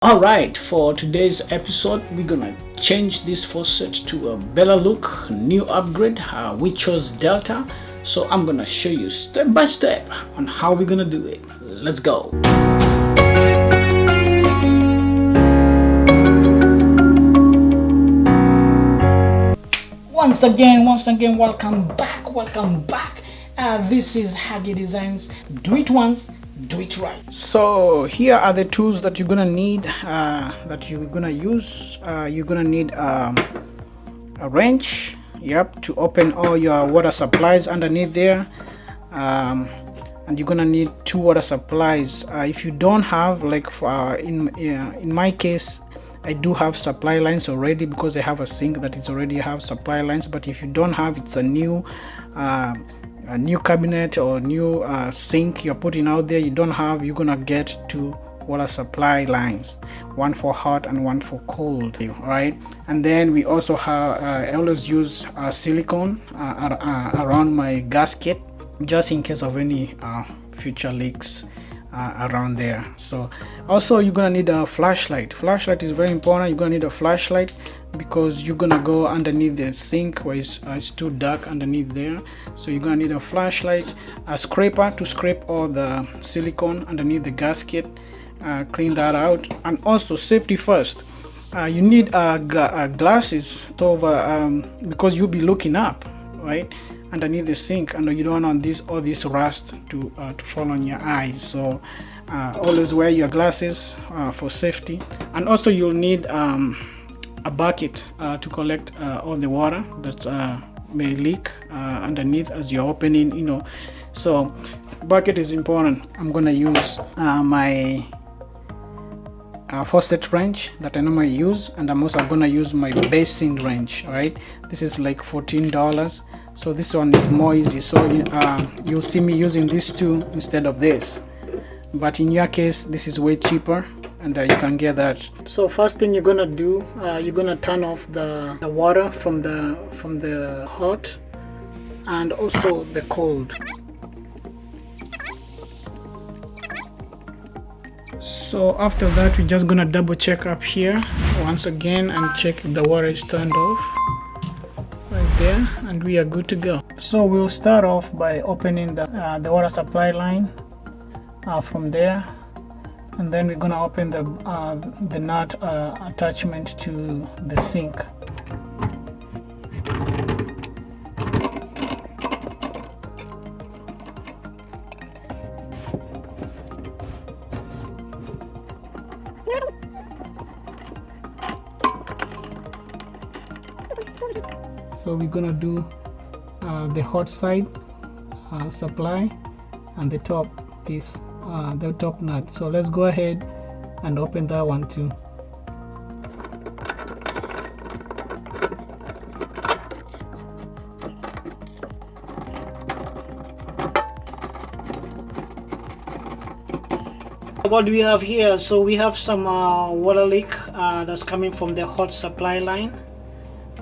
Alright, for today's episode we're gonna change this faucet to a better look, new upgrade. We chose Delta, so I'm gonna show you step by step on how we're gonna do it. Let's go. Once again, welcome back. This is Hagi Designs. Do it once, do it right. So here are the tools that you're gonna need, that you're gonna use. You're gonna need a wrench, to open all your water supplies underneath there, and you're gonna need two water supplies. If you don't have, like in my case, I do have supply lines already because I have a sink that is already have supply lines. But if you don't have, it's a new cabinet or new sink you're putting out there, you don't have, you're gonna get two water supply lines, one for hot and one for cold. All right, and then we also have I always use silicone around my gasket just in case of any future leaks around there. So also you're gonna need a flashlight. Flashlight is very important. You're gonna need a flashlight because you're gonna go underneath the sink where it's too dark underneath there. So you're gonna need a flashlight, a scraper to scrape all the silicone underneath the gasket, clean that out. And also, safety first, you need glasses over because you'll be looking up, right, underneath the sink, and you don't want all this rust to fall on your eyes. So always wear your glasses for safety. And also you'll need a bucket to collect all the water that may leak underneath as you're opening, so bucket is important. I'm gonna use my faucet wrench that I normally use, and I'm also gonna use my basin wrench. All right, this is like $14, so this one is more easy. So you'll see me using these two instead of this, but in your case this is way cheaper, and you can get that. So first thing you're gonna do, you're gonna turn off the water from the hot and also the cold. So after that, we're just gonna double check up here once again and check if the water is turned off right there, and we are good to go. So we'll start off by opening the water supply line from there, and then we're gonna open the nut attachment to the sink. So we're gonna do the hot side supply and the top piece, the top nut. So let's go ahead and open that one too. What do we have here? So we have some water leak that's coming from the hot supply line,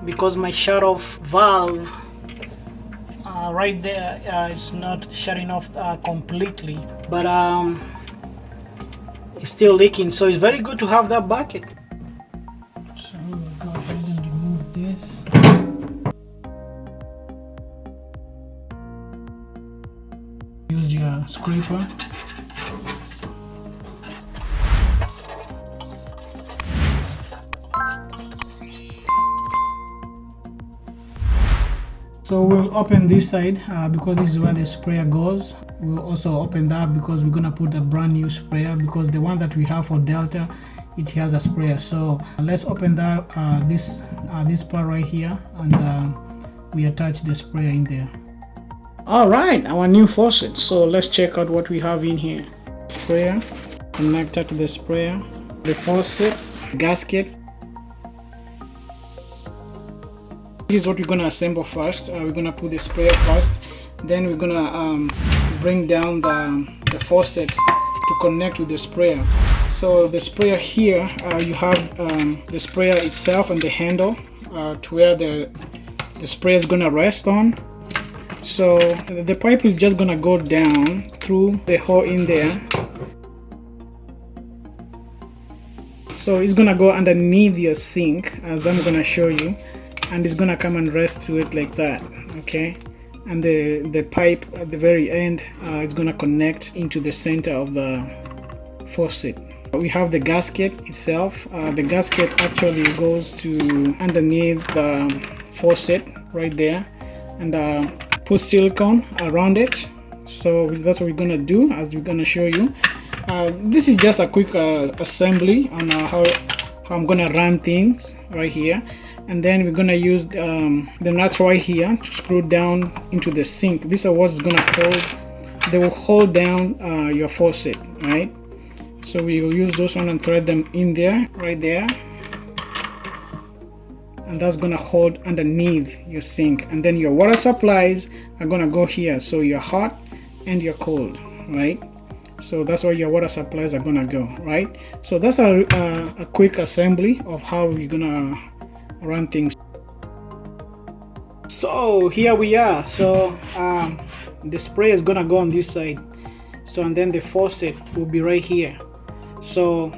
because my shut off valve right there is not shutting off completely, but it's still leaking. So it's very good to have that bucket. So we'll go ahead and remove this. Use your scraper. So we'll open this side because this is where the sprayer goes. We'll also open that because we're gonna put a brand new sprayer, because the one that we have for Delta, it has a sprayer. So let's open that this part right here, and we attach the sprayer in there. All right, our new faucet. So let's check out what we have in here. Sprayer connected to the sprayer, the faucet gasket. This is what we're gonna assemble first. We're gonna put the sprayer first, then we're gonna bring down the faucet to connect with the sprayer. So the sprayer here, you have the sprayer itself and the handle to where the sprayer is gonna rest on. So the pipe is just gonna go down through the hole in there. So it's gonna go underneath your sink, as I'm gonna show you, and it's gonna come and rest to it like that. Okay, and the pipe at the very end is gonna connect into the center of the faucet. We have the gasket itself. The gasket actually goes to underneath the faucet right there, and put silicone around it. So that's what we're gonna do, as we're gonna show you. This is just a quick assembly on how I'm gonna run things right here. And then we're gonna use the nuts right here to screw down into the sink. These are what's gonna hold. They will hold down your faucet, right? So we will use those one and thread them in there, right there, and that's gonna hold underneath your sink. And then your water supplies are gonna go here, so you're hot and you're cold, right? So that's where your water supplies are gonna go, right? So that's a quick assembly of how we're gonna run things. So here we are. So the spray is gonna go on this side, so and then the faucet will be right here. So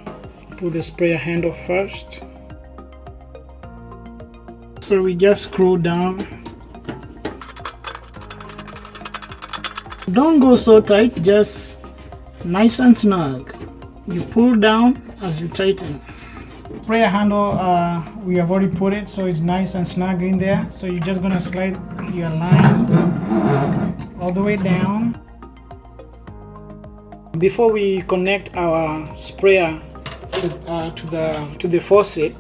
put the sprayer handle first. So we just screw down. Don't go so tight, just nice and snug. You pull down as you tighten. Sprayer handle, we have already put it, so it's nice and snug in there. So you're just gonna slide your line all the way down. Before we connect our sprayer to the faucet,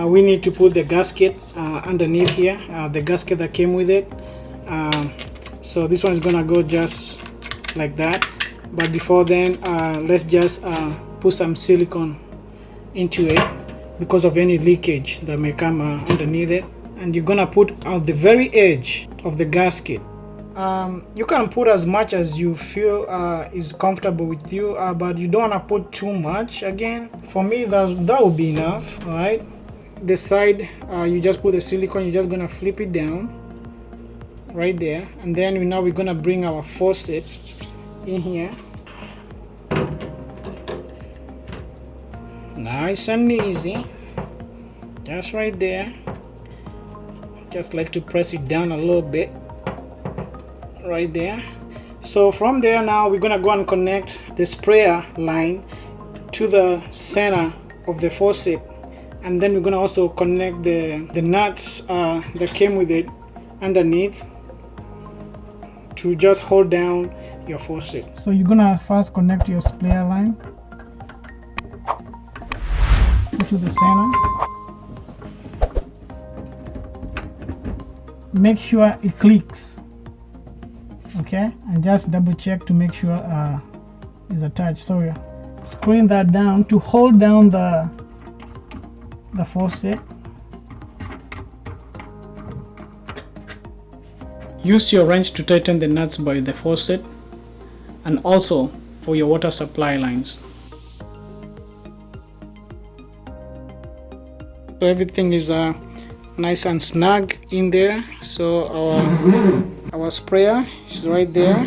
we need to put the gasket underneath here, the gasket that came with it. So this one is gonna go just like that. But before then, let's just put some silicone into it because of any leakage that may come underneath it. And you're gonna put on the very edge of the gasket. You can put as much as you feel is comfortable with you, but you don't want to put too much. Again, for me, that will be enough. All right, the side, you just put the silicone, you're just gonna flip it down right there, and then now we're gonna bring our faucet in here, nice and easy, just right there. Just like to press it down a little bit right there. So from there, now we're gonna go and connect the sprayer line to the center of the faucet, and then we're gonna also connect the nuts that came with it underneath to just hold down your faucet. So you're gonna first connect your sprayer line to the center. Make sure it clicks, okay, and just double check to make sure it's attached. So you're screwing that down to hold down the faucet. Use your wrench to tighten the nuts by the faucet and also for your water supply lines. So everything is nice and snug in there. So our sprayer is right there.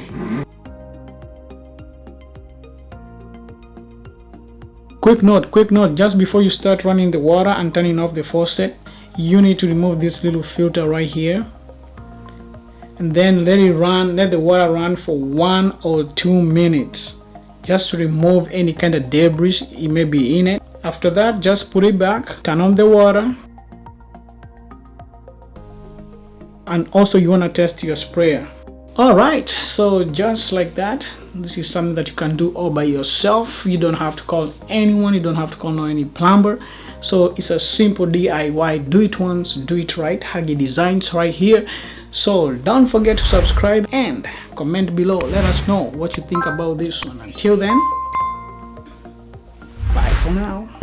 Quick note, just before you start running the water and turning off the faucet, you need to remove this little filter right here, and then let the water run for 1 or 2 minutes, just to remove any kind of debris it may be in it. After that, just put it back, turn on the water, and also you want to test your sprayer. Alright, so just like that, this is something that you can do all by yourself. You don't have to call anyone, you don't have to call any plumber. So it's a simple DIY, do it once, do it right. Hagi Designs right here. So don't forget to subscribe and comment below. Let us know what you think about this one. Until then, bye for now.